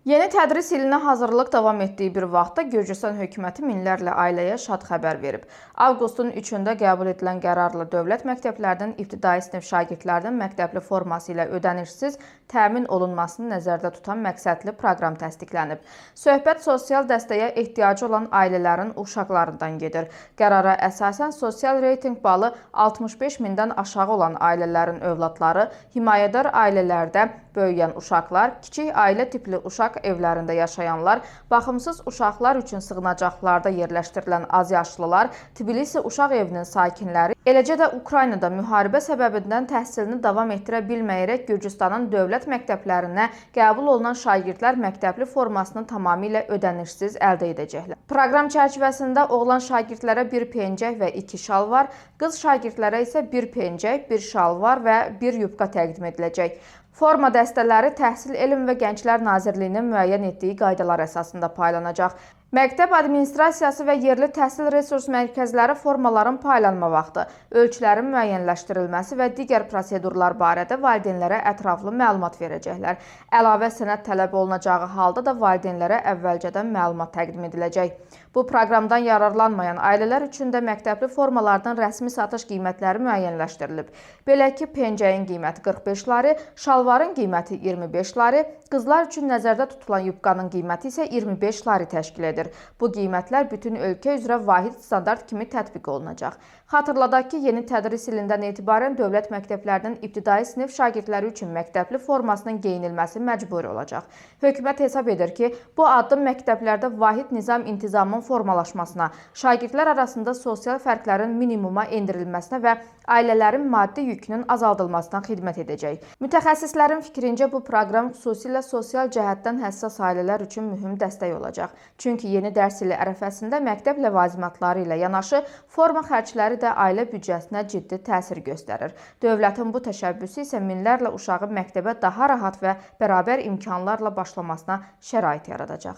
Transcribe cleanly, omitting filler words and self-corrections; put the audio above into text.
Yeni tədris ilinə hazırlıq davam etdiyi bir vaxtda Gürcüstan hökuməti minlərlə ailəyə şad xəbər verib. Avqustun 3-də qəbul edilən qərarla dövlət məktəblərinin ibtidai sinif şagirdlərinin məktəbli forması ilə ödənişsiz təmin olunmasını nəzərdə tutan məqsədli proqram təsdiqlənib. Söhbət sosial dəstəyə ehtiyacı olan ailələrin uşaqlarından gedir. Qərara əsasən sosial reytinq balı 65 mindən aşağı olan ailələrin övladları, himayədar ailələrdə böyüyən uşaqlar, kiçik ailə tipli uşaq evlərində yaşayanlar, baxımsız uşaqlar üçün sığınacaqlarda yerləşdirilən azyaşlılar, Tbilisi uşaq evinin sakinləri, eləcə də Ukraynada müharibə səbəbindən təhsilini davam etdirə bilməyərək Gürcüstanın dövlət məktəblərinə qəbul olunan şagirdlər məktəbli formasını tamamilə ödənişsiz əldə edəcəklər. Proqram çərçivəsində oğlan şagirdlərə bir pencək və 2 şalvar, qız şagirdlərə isə bir pencək, bir şalvar və bir yubka təqdim ediləcək. Forma dəstələri Təhsil, Elm və Gənclər Nazirliyinin müəyyən etdiyi qaydalar əsasında paylanacaq. Məktəb administrasiyası və yerli təhsil resurs mərkəzləri formaların paylanma vaxtı, ölçülərin müəyyənləşdirilməsi və digər prosedurlar barədə valideynlərə ətraflı məlumat verəcəklər. Əlavə sənəd tələb olunacağı halda da valideynlərə əvvəlcədən məlumat təqdim ediləcək. Bu proqramdan yararlanmayan ailələr üçün də məktəbli formalardan rəsmi satış qiymətləri müəyyənləşdirilib. Belə ki, pencəyin qiyməti 45 lari, şalvarın qiyməti 25 lari, qızlar üçün nəzərdə tutulan yubqanın qiyməti isə 25 lari təşkil edir. Bu qiymətlər bütün ölkə üzrə vahid standart kimi tətbiq olunacaq. Xatırladaq ki, yeni tədris ilindən etibarən dövlət məktəblərinin ibtidai sinif şagirdləri üçün məktəbli formasının geyinilməsi məcburi olacaq. Hökumət hesab edir ki, bu addım məktəblərdə vahid nizam intizamın formalaşmasına, şagirdlər arasında sosial fərqlərin minimuma endirilməsinə və ailələrin maddi yükünün azaldılmasına xidmət edəcək. Mütəxəssislərin fikrincə bu proqram xüsusilə sosial cəhətdən həssas ailələr üçün mühüm dəstək olacaq. Çünki yeni dərs ili ərəfəsində məktəb ləvazimatları ilə yanaşı forma xərcləri də ailə büdcəsinə ciddi təsir göstərir. Dövlətin bu təşəbbüsü isə minlərlə uşağın məktəbə daha rahat və bərabər imkanlarla başlamasına şərait yaradacaq.